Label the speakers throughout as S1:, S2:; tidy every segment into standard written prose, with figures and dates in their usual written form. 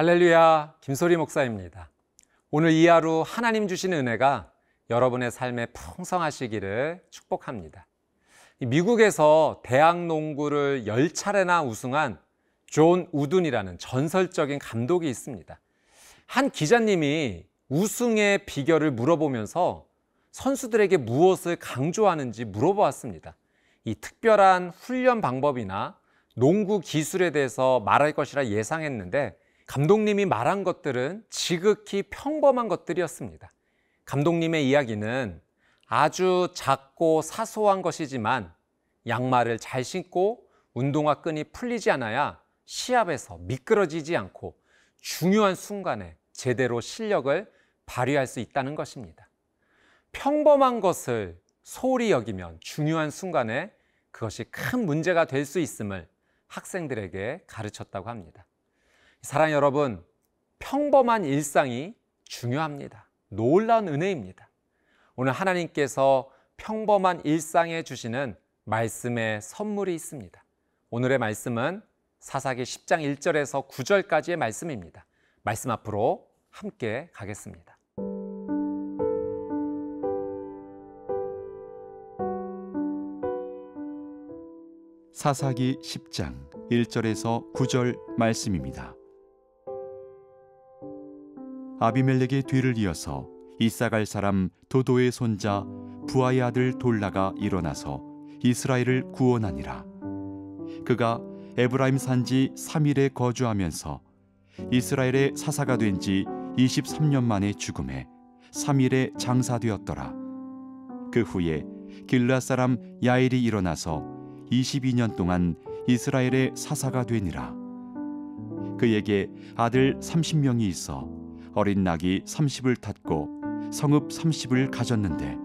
S1: 할렐루야, 김소리 목사입니다. 오늘 이 하루 하나님 주신 은혜가 여러분의 삶에 풍성하시기를 축복합니다. 미국에서 대학 농구를 10차례나 우승한 존 우든이라는 전설적인 감독이 있습니다. 한 기자님이 우승의 비결을 물어보면서 선수들에게 무엇을 강조하는지 물어보았습니다. 이 특별한 훈련 방법이나 농구 기술에 대해서 말할 것이라 예상했는데 감독님이 말한 것들은 지극히 평범한 것들이었습니다. 감독님의 이야기는 아주 작고 사소한 것이지만 양말을 잘 신고 운동화 끈이 풀리지 않아야 시합에서 미끄러지지 않고 중요한 순간에 제대로 실력을 발휘할 수 있다는 것입니다. 평범한 것을 소홀히 여기면 중요한 순간에 그것이 큰 문제가 될 수 있음을 학생들에게 가르쳤다고 합니다. 사랑하는 여러분, 평범한 일상이 중요합니다. 놀라운 은혜입니다. 오늘 하나님께서 평범한 일상에 주시는 말씀의 선물이 있습니다. 오늘의 말씀은 사사기 10장 1절에서 9절까지의 말씀입니다. 말씀 앞으로 함께 가겠습니다.
S2: 사사기 10장 1절에서 9절 말씀입니다. 아비멜렉의 뒤를 이어서 이사갈 사람 도도의 손자 부하의 아들 돌라가 일어나서 이스라엘을 구원하니라. 그가 에브라임 산지 3일에 거주하면서 이스라엘의 사사가 된 지 23년 만에 죽음에 3일에 장사되었더라. 그 후에 길르앗 사람 야일이 일어나서 22년 동안 이스라엘의 사사가 되니라. 그에게 아들 30명이 있어 어린 낙이 30을 탔고 성읍 30을 가졌는데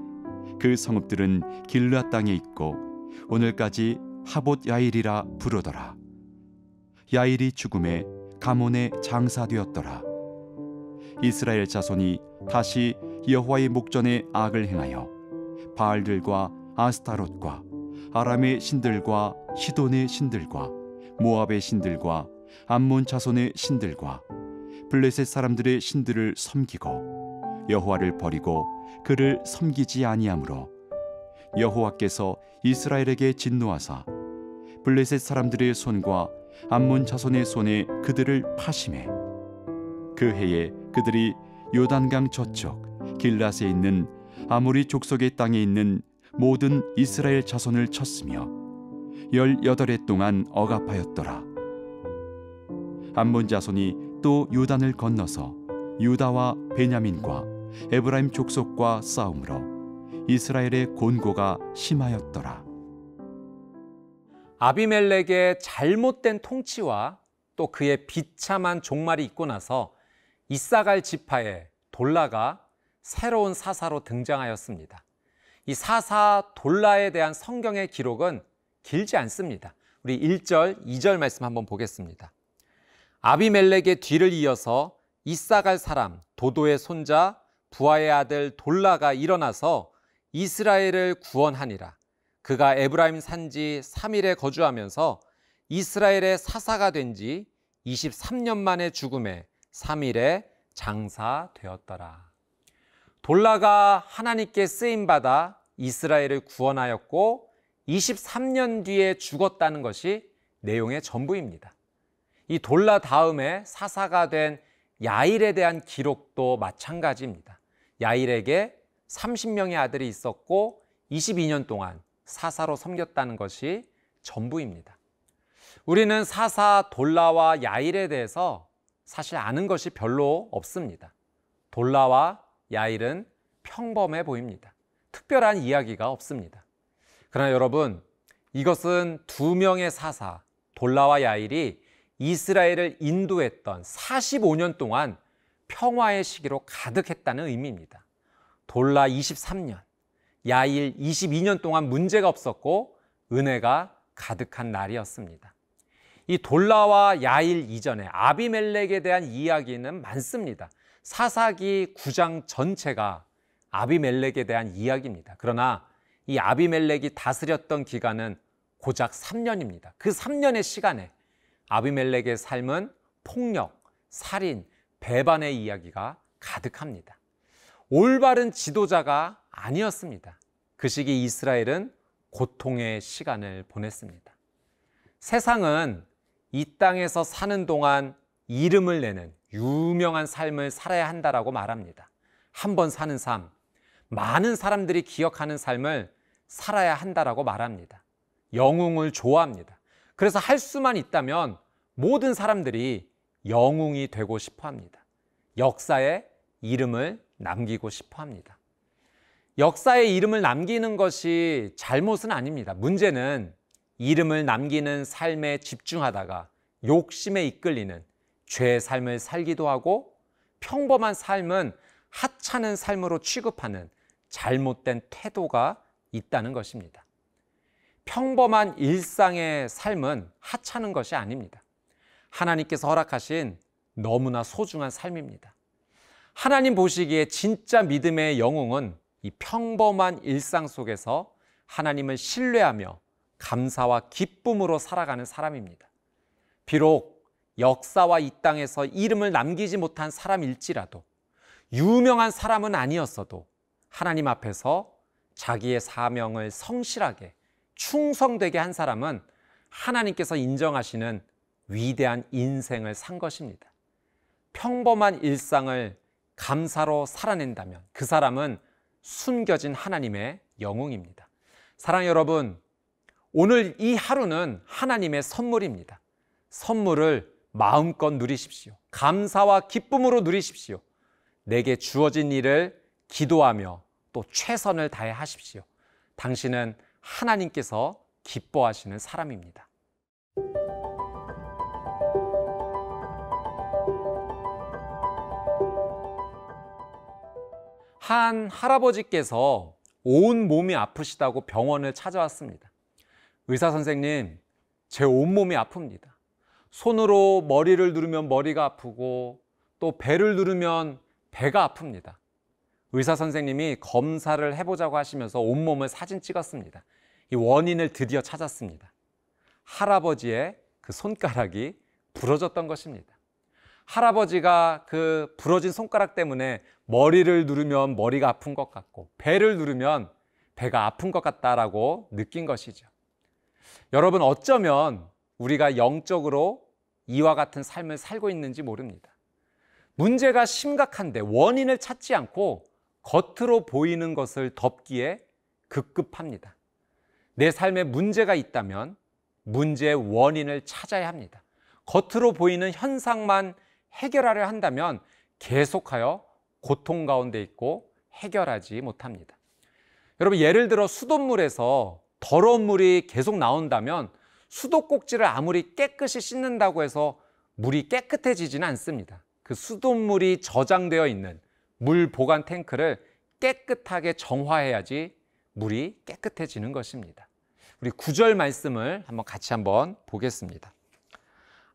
S2: 그 성읍들은 길르앗 땅에 있고 오늘까지 하봇 야일이라 부르더라. 야일이 죽음에 가몬에 장사되었더라. 이스라엘 자손이 다시 여호와의 목전에 악을 행하여 바알들과 아스타롯과 아람의 신들과 시돈의 신들과 모압의 신들과 암몬 자손의 신들과 블레셋 사람들의 신들을 섬기고 여호와를 버리고 그를 섬기지 아니하므로 여호와께서 이스라엘에게 진노하사 블레셋 사람들의 손과 암몬 자손의 손에 그들을 파심해 그 해에 그들이 요단강 저쪽 길앗에 있는 아모리 족속의 땅에 있는 모든 이스라엘 자손을 쳤으며 18해 동안 억압하였더라. 암몬 자손이 또 요단을 건너서 유다와 베냐민과 에브라임 족속과 싸움으로 이스라엘의 곤고가 심하였더라.
S1: 아비멜렉의 잘못된 통치와 또 그의 비참한 종말이 있고 나서 이사갈 지파의 돌라가 새로운 사사로 등장하였습니다. 이 사사 돌라에 대한 성경의 기록은 길지 않습니다. 우리 1절, 2절 말씀 한번 보겠습니다. 아비멜렉의 뒤를 이어서 이사갈 사람 도도의 손자 부하의 아들 돌라가 일어나서 이스라엘을 구원하니라. 그가 에브라임 산지 3일에 거주하면서 이스라엘의 사사가 된 지 23년 만에 죽음에 3일에 장사되었더라. 돌라가 하나님께 쓰임받아 이스라엘을 구원하였고 23년 뒤에 죽었다는 것이 내용의 전부입니다. 이 돌라 다음에 사사가 된 야일에 대한 기록도 마찬가지입니다. 야일에게 30명의 아들이 있었고 22년 동안 사사로 섬겼다는 것이 전부입니다. 우리는 사사 돌라와 야일에 대해서 사실 아는 것이 별로 없습니다. 돌라와 야일은 평범해 보입니다. 특별한 이야기가 없습니다. 그러나 여러분, 이것은 두 명의 사사 돌라와 야일이 이스라엘을 인도했던 45년 동안 평화의 시기로 가득했다는 의미입니다. 돌라 23년, 야일 22년 동안 문제가 없었고 은혜가 가득한 날이었습니다. 이 돌라와 야일 이전에 아비멜렉에 대한 이야기는 많습니다. 사사기 9장 전체가 아비멜렉에 대한 이야기입니다. 그러나 이 아비멜렉이 다스렸던 기간은 고작 3년입니다. 그 3년의 시간에 아비멜렉의 삶은 폭력, 살인, 배반의 이야기가 가득합니다. 올바른 지도자가 아니었습니다. 그 시기 이스라엘은 고통의 시간을 보냈습니다. 세상은 이 땅에서 사는 동안 이름을 내는 유명한 삶을 살아야 한다라고 말합니다. 한 번 사는 삶, 많은 사람들이 기억하는 삶을 살아야 한다라고 말합니다. 영웅을 좋아합니다. 그래서 할 수만 있다면 모든 사람들이 영웅이 되고 싶어 합니다. 역사에 이름을 남기고 싶어 합니다. 역사에 이름을 남기는 것이 잘못은 아닙니다. 문제는 이름을 남기는 삶에 집중하다가 욕심에 이끌리는 죄의 삶을 살기도 하고 평범한 삶은 하찮은 삶으로 취급하는 잘못된 태도가 있다는 것입니다. 평범한 일상의 삶은 하찮은 것이 아닙니다. 하나님께서 허락하신 너무나 소중한 삶입니다. 하나님 보시기에 진짜 믿음의 영웅은 이 평범한 일상 속에서 하나님을 신뢰하며 감사와 기쁨으로 살아가는 사람입니다. 비록 역사와 이 땅에서 이름을 남기지 못한 사람일지라도, 유명한 사람은 아니었어도 하나님 앞에서 자기의 사명을 성실하게 충성되게 한 사람은 하나님께서 인정하시는 위대한 인생을 산 것입니다. 평범한 일상을 감사로 살아낸다면 그 사람은 숨겨진 하나님의 영웅입니다. 사랑하는 여러분, 오늘 이 하루는 하나님의 선물입니다. 선물을 마음껏 누리십시오. 감사와 기쁨으로 누리십시오. 내게 주어진 일을 기도하며 또 최선을 다해 하십시오. 당신은 하나님께서 기뻐하시는 사람입니다. 한 할아버지께서 온 몸이 아프시다고 병원을 찾아왔습니다. 의사 선생님, 제 온몸이 아픕니다. 손으로 머리를 누르면 머리가 아프고 또 배를 누르면 배가 아픕니다. 의사 선생님이 검사를 해보자고 하시면서 온몸을 사진 찍었습니다. 이 원인을 드디어 찾았습니다. 할아버지의 그 손가락이 부러졌던 것입니다. 할아버지가 그 부러진 손가락 때문에 머리를 누르면 머리가 아픈 것 같고 배를 누르면 배가 아픈 것 같다라고 느낀 것이죠. 여러분, 어쩌면 우리가 영적으로 이와 같은 삶을 살고 있는지 모릅니다. 문제가 심각한데 원인을 찾지 않고 겉으로 보이는 것을 덮기에 급급합니다. 내 삶에 문제가 있다면 문제의 원인을 찾아야 합니다. 겉으로 보이는 현상만 해결하려 한다면 계속하여 고통 가운데 있고 해결하지 못합니다. 여러분, 예를 들어 수돗물에서 더러운 물이 계속 나온다면 수도꼭지를 아무리 깨끗이 씻는다고 해서 물이 깨끗해지지는 않습니다. 그 수돗물이 저장되어 있는 물 보관 탱크를 깨끗하게 정화해야지 물이 깨끗해지는 것입니다. 우리 9절 말씀을 같이 한번 보겠습니다.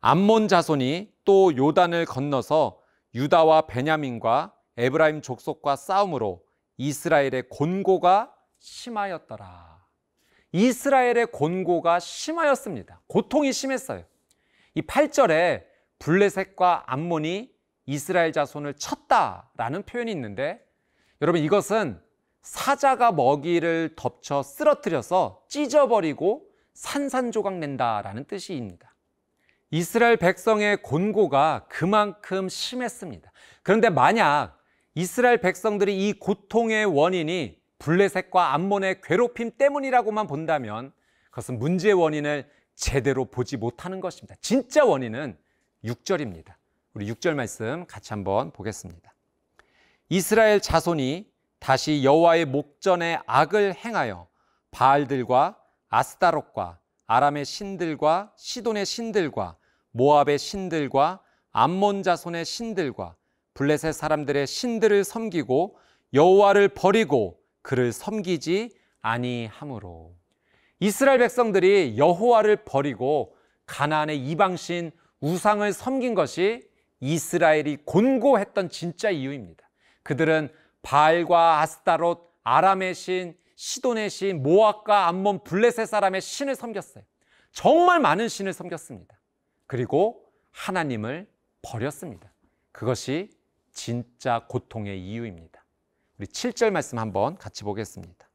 S1: 암몬 자손이 또 요단을 건너서 유다와 베냐민과 에브라임 족속과 싸움으로 이스라엘의 곤고가 심하였더라. 이스라엘의 곤고가 심하였습니다. 고통이 심했어요. 이 8절에 블레셋과 암몬이 이스라엘 자손을 쳤다라는 표현이 있는데, 여러분, 이것은 사자가 먹이를 덮쳐 쓰러뜨려서 찢어버리고 산산조각 낸다라는 뜻입니다. 이스라엘 백성의 곤고가 그만큼 심했습니다. 그런데 만약 이스라엘 백성들이 이 고통의 원인이 블레셋과 암몬의 괴롭힘 때문이라고만 본다면 그것은 문제의 원인을 제대로 보지 못하는 것입니다. 진짜 원인은 6절입니다. 우리 6절 말씀 같이 한번 보겠습니다. 이스라엘 자손이 다시 여호와의 목전에 악을 행하여 바알들과 아스타롯과 아람의 신들과 시돈의 신들과 모압의 신들과 암몬 자손의 신들과 블레셋 사람들의 신들을 섬기고 여호와를 버리고 그를 섬기지 아니하므로. 이스라엘 백성들이 여호와를 버리고 가나안의 이방신 우상을 섬긴 것이 이스라엘이 곤고했던 진짜 이유입니다. 그들은 바알과 아스타롯, 아람의 신, 시돈의 신, 모압과 암몬, 블레셋 사람의 신을 섬겼어요. 정말 많은 신을 섬겼습니다. 그리고 하나님을 버렸습니다. 그것이 진짜 고통의 이유입니다. 우리 7절 말씀 한번 같이 보겠습니다.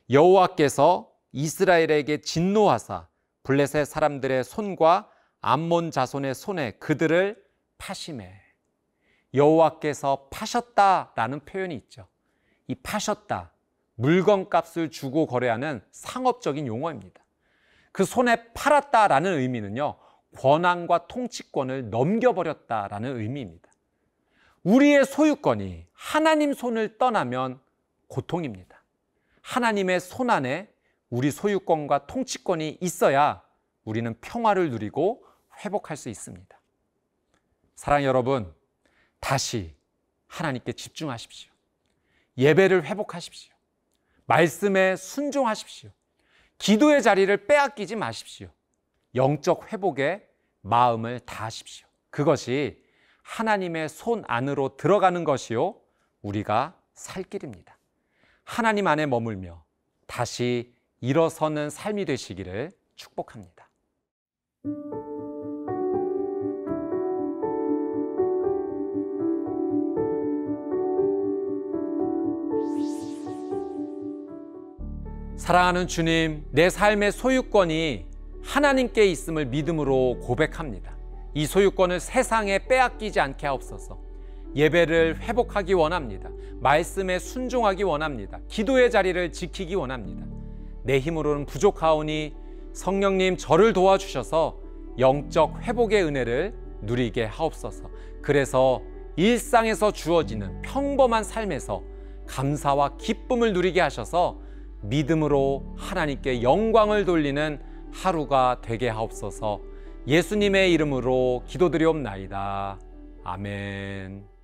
S1: 여호와께서 이스라엘에게 진노하사 블레셋 사람들의 손과 암몬 자손의 손에 그들을 파심해. 여호와께서 파셨다라는 표현이 있죠. 이 파셨다, 물건값을 주고 거래하는 상업적인 용어입니다. 그 손에 팔았다라는 의미는요, 권한과 통치권을 넘겨버렸다라는 의미입니다. 우리의 소유권이 하나님 손을 떠나면 고통입니다. 하나님의 손 안에 우리 소유권과 통치권이 있어야 우리는 평화를 누리고 회복할 수 있습니다. 사랑하는 여러분, 다시 하나님께 집중하십시오. 예배를 회복하십시오. 말씀에 순종하십시오. 기도의 자리를 빼앗기지 마십시오. 영적 회복에 마음을 다하십시오. 그것이 하나님의 손 안으로 들어가는 것이요, 우리가 살 길입니다. 하나님 안에 머물며 다시 일어서는 삶이 되시기를 축복합니다. 사랑하는 주님, 내 삶의 소유권이 하나님께 있음을 믿음으로 고백합니다. 이 소유권을 세상에 빼앗기지 않게 하옵소서. 예배를 회복하기 원합니다. 말씀에 순종하기 원합니다. 기도의 자리를 지키기 원합니다. 내 힘으로는 부족하오니 성령님 저를 도와주셔서 영적 회복의 은혜를 누리게 하옵소서. 그래서 일상에서 주어지는 평범한 삶에서 감사와 기쁨을 누리게 하셔서 믿음으로 하나님께 영광을 돌리는 하루가 되게 하옵소서. 예수님의 이름으로 기도드리옵나이다. 아멘.